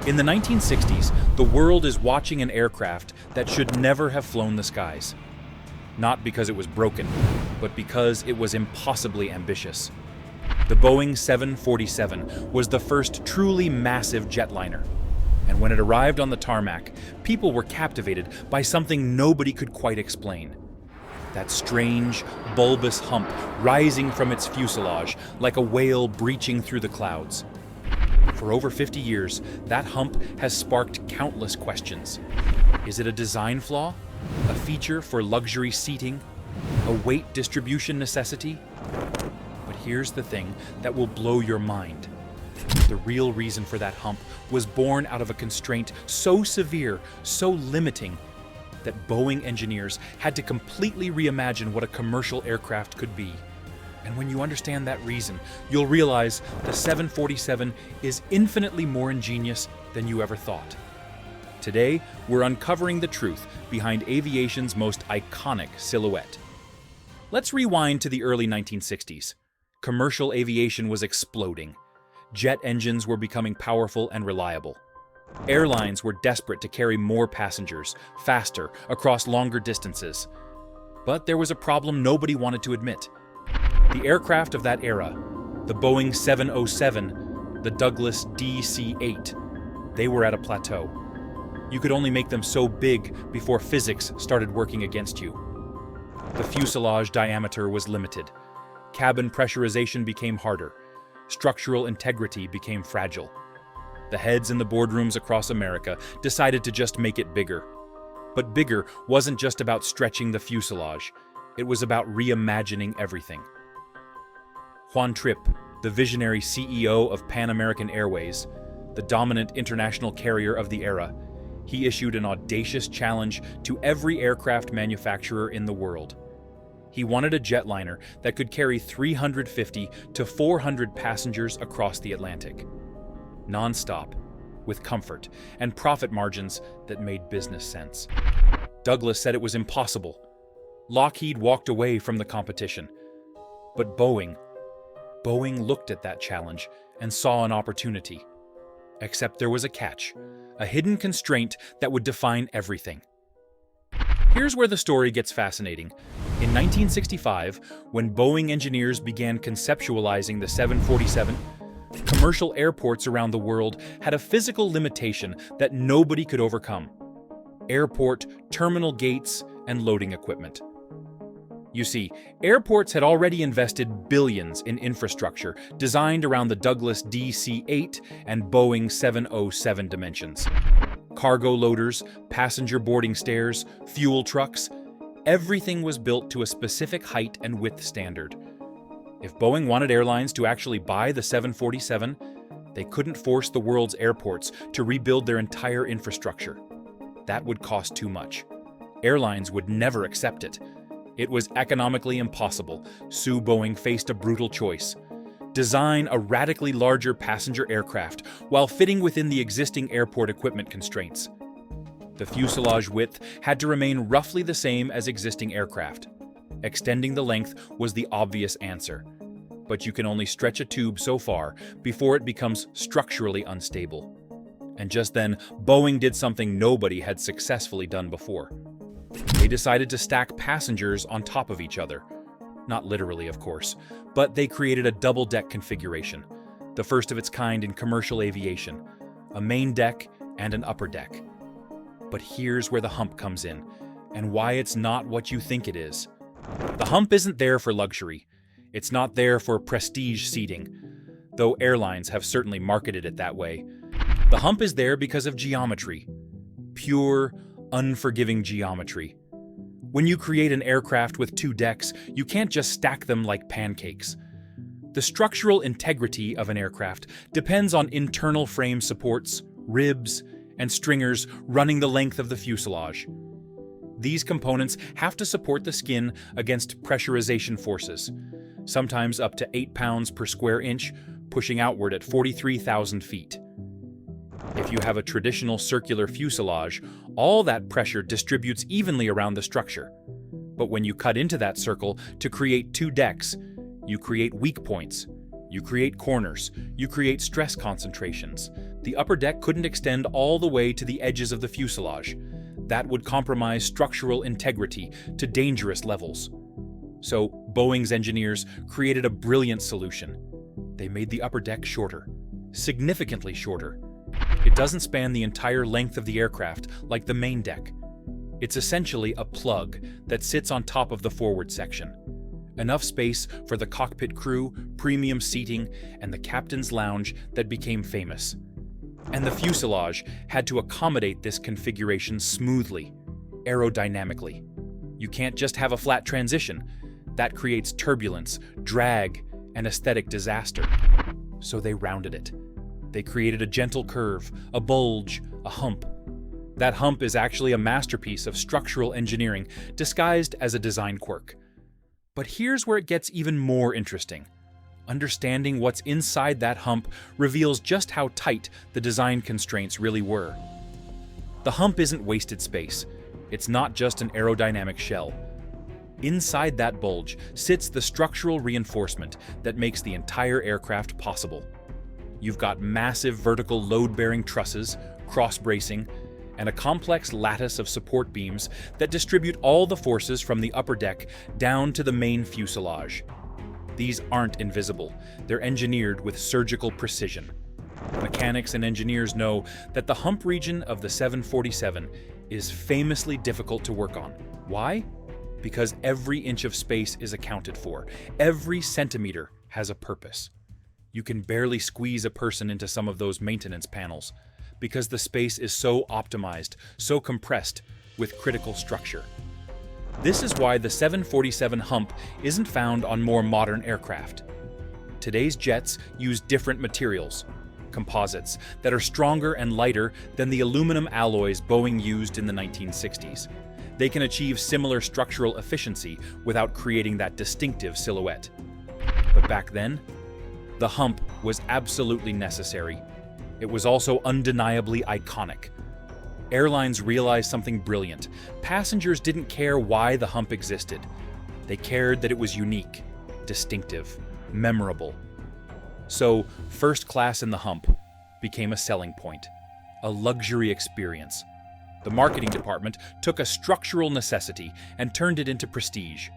In the 1960s, the world is watching an aircraft that should never have flown the skies. Not because it was broken, but because it was impossibly ambitious. The Boeing 747 was the first truly massive jetliner. And when it arrived on the tarmac, people were captivated by something nobody could quite explain. That strange, bulbous hump rising from its fuselage like a whale breaching through the clouds. For over 50 years, that hump has sparked countless questions. Is it a design flaw? A feature for luxury seating? A weight distribution necessity? But here's the thing that will blow your mind. The real reason for that hump was born out of a constraint so severe, so limiting, that Boeing engineers had to completely reimagine what a commercial aircraft could be. And when you understand that reason, you'll realize the 747 is infinitely more ingenious than you ever thought. Today, we're uncovering the truth behind aviation's most iconic silhouette. Let's rewind to the early 1960s. Commercial aviation was exploding. Jet engines were becoming powerful and reliable. Airlines were desperate to carry more passengers, faster, across longer distances. But there was a problem nobody wanted to admit. The aircraft of that era, the Boeing 707, the Douglas DC-8, they were at a plateau. You could only make them so big before physics started working against you. The fuselage diameter was limited. Cabin pressurization became harder. Structural integrity became fragile. The heads in the boardrooms across America decided to just make it bigger. But bigger wasn't just about stretching the fuselage. It was about reimagining everything. Juan Trippe, the visionary CEO of Pan American Airways, the dominant international carrier of the era, he issued an audacious challenge to every aircraft manufacturer in the world. He wanted a jetliner that could carry 350 to 400 passengers across the Atlantic. Non-stop, with comfort and profit margins that made business sense. Douglas said it was impossible. Lockheed walked away from the competition. But Boeing looked at that challenge and saw an opportunity. Except there was a catch, a hidden constraint that would define everything. Here's where the story gets fascinating. In 1965, when Boeing engineers began conceptualizing the 747, commercial airports around the world had a physical limitation that nobody could overcome: airport, terminal gates, and loading equipment. You see, airports had already invested billions in infrastructure designed around the Douglas DC-8 and Boeing 707 dimensions. Cargo loaders, passenger boarding stairs, fuel trucks, everything was built to a specific height and width standard. If Boeing wanted airlines to actually buy the 747, they couldn't force the world's airports to rebuild their entire infrastructure. That would cost too much. Airlines would never accept it. It was economically impossible, so Boeing faced a brutal choice: design a radically larger passenger aircraft while fitting within the existing airport equipment constraints. The fuselage width had to remain roughly the same as existing aircraft. Extending the length was the obvious answer. But you can only stretch a tube so far before it becomes structurally unstable. And just then, Boeing did something nobody had successfully done before. They decided to stack passengers on top of each other. Not literally, of course, but they created a double-deck configuration, the first of its kind in commercial aviation, a main deck and an upper deck. But here's where the hump comes in, and why it's not what you think it is. The hump isn't there for luxury. It's not there for prestige seating, though airlines have certainly marketed it that way. The hump is there because of geometry. Pure, unforgiving geometry. When you create an aircraft with two decks, you can't just stack them like pancakes. The structural integrity of an aircraft depends on internal frame supports, ribs, and stringers running the length of the fuselage. These components have to support the skin against pressurization forces, sometimes up to 8 pounds per square inch, pushing outward at 43,000 feet. If you have a traditional circular fuselage, all that pressure distributes evenly around the structure. But when you cut into that circle to create two decks, you create weak points, you create corners, you create stress concentrations. The upper deck couldn't extend all the way to the edges of the fuselage. That would compromise structural integrity to dangerous levels. So Boeing's engineers created a brilliant solution. They made the upper deck shorter, significantly shorter. It doesn't span the entire length of the aircraft like the main deck. It's essentially a plug that sits on top of the forward section. Enough space for the cockpit crew, premium seating, and the captain's lounge that became famous. And the fuselage had to accommodate this configuration smoothly, aerodynamically. You can't just have a flat transition. That creates turbulence, drag, and aesthetic disaster. So they rounded it. They created a gentle curve, a bulge, a hump. That hump is actually a masterpiece of structural engineering disguised as a design quirk. But here's where it gets even more interesting. Understanding what's inside that hump reveals just how tight the design constraints really were. The hump isn't wasted space. It's not just an aerodynamic shell. Inside that bulge sits the structural reinforcement that makes the entire aircraft possible. You've got massive vertical load-bearing trusses, cross-bracing, and a complex lattice of support beams that distribute all the forces from the upper deck down to the main fuselage. These aren't invisible. They're engineered with surgical precision. Mechanics and engineers know that the hump region of the 747 is famously difficult to work on. Why? Because every inch of space is accounted for. Every centimeter has a purpose. You can barely squeeze a person into some of those maintenance panels because the space is so optimized, so compressed with critical structure. This is why the 747 hump isn't found on more modern aircraft. Today's jets use different materials, composites, that are stronger and lighter than the aluminum alloys Boeing used in the 1960s. They can achieve similar structural efficiency without creating that distinctive silhouette. But back then, the hump was absolutely necessary. It was also undeniably iconic. Airlines realized something brilliant. Passengers didn't care why the hump existed. They cared that it was unique, distinctive, memorable. So, first class in the hump became a selling point, a luxury experience. The marketing department took a structural necessity and turned it into prestige.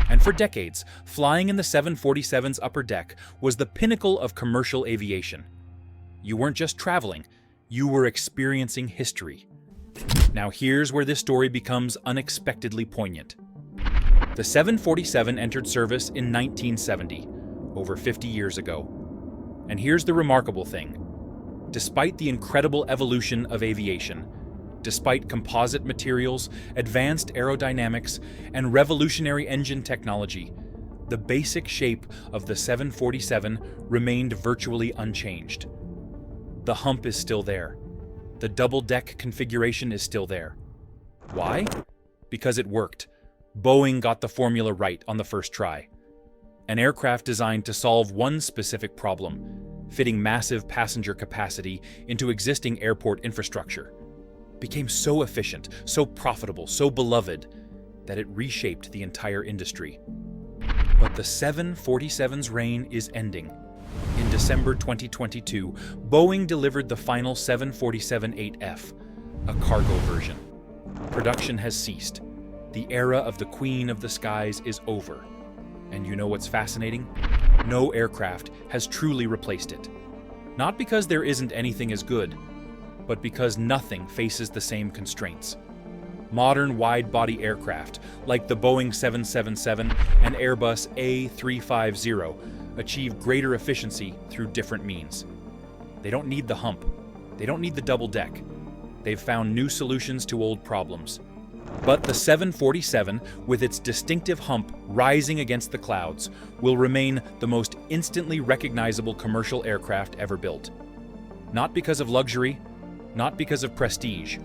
And for decades, flying in the 747's upper deck was the pinnacle of commercial aviation. You weren't just traveling, you were experiencing history. Now here's where this story becomes unexpectedly poignant. The 747 entered service in 1970, over 50 years ago. And here's the remarkable thing. Despite the incredible evolution of aviation, despite composite materials, advanced aerodynamics, and revolutionary engine technology, the basic shape of the 747 remained virtually unchanged. The hump is still there. The double-deck configuration is still there. Why? Because it worked. Boeing got the formula right on the first try. An aircraft designed to solve one specific problem, fitting massive passenger capacity into existing airport infrastructure, became so efficient, so profitable, so beloved, that it reshaped the entire industry. But the 747's reign is ending. In December 2022, Boeing delivered the final 747-8F, a cargo version. Production has ceased. The era of the Queen of the Skies is over. And you know what's fascinating? No aircraft has truly replaced it. Not because there isn't anything as good, but because nothing faces the same constraints. Modern wide-body aircraft, like the Boeing 777 and Airbus A350, achieve greater efficiency through different means. They don't need the hump. They don't need the double deck. They've found new solutions to old problems. But the 747, with its distinctive hump rising against the clouds, will remain the most instantly recognizable commercial aircraft ever built. Not because of luxury, not because of prestige,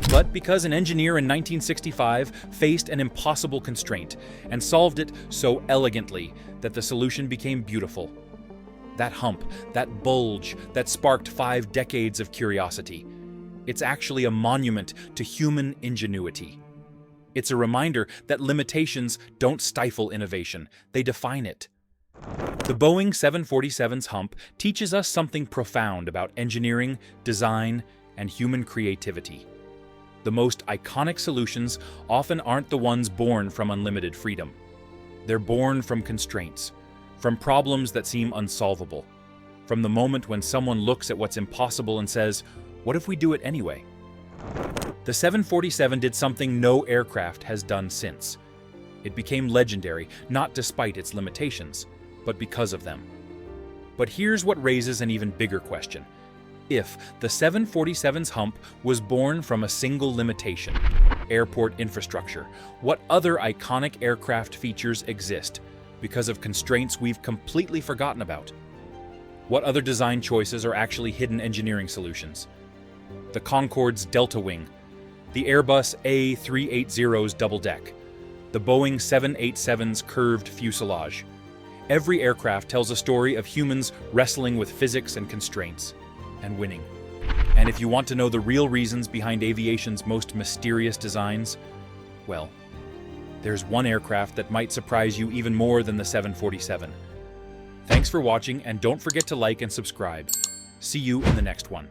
but because an engineer in 1965 faced an impossible constraint and solved it so elegantly that the solution became beautiful. That hump, that bulge, that sparked 5 decades of curiosity. It's actually a monument to human ingenuity. It's a reminder that limitations don't stifle innovation, they define it. The Boeing 747's hump teaches us something profound about engineering, design, and human creativity. The most iconic solutions often aren't the ones born from unlimited freedom. They're born from constraints, from problems that seem unsolvable, from the moment when someone looks at what's impossible and says, "What if we do it anyway?" The 747 did something no aircraft has done since. It became legendary, not despite its limitations, but because of them. But here's what raises an even bigger question. If the 747's hump was born from a single limitation, airport infrastructure, what other iconic aircraft features exist because of constraints we've completely forgotten about? What other design choices are actually hidden engineering solutions? The Concorde's delta wing, the Airbus A380's double deck, the Boeing 787's curved fuselage. Every aircraft tells a story of humans wrestling with physics and constraints, and winning. And if you want to know the real reasons behind aviation's most mysterious designs, well, there's one aircraft that might surprise you even more than the 747. Thanks for watching, and don't forget to like and subscribe. See you in the next one.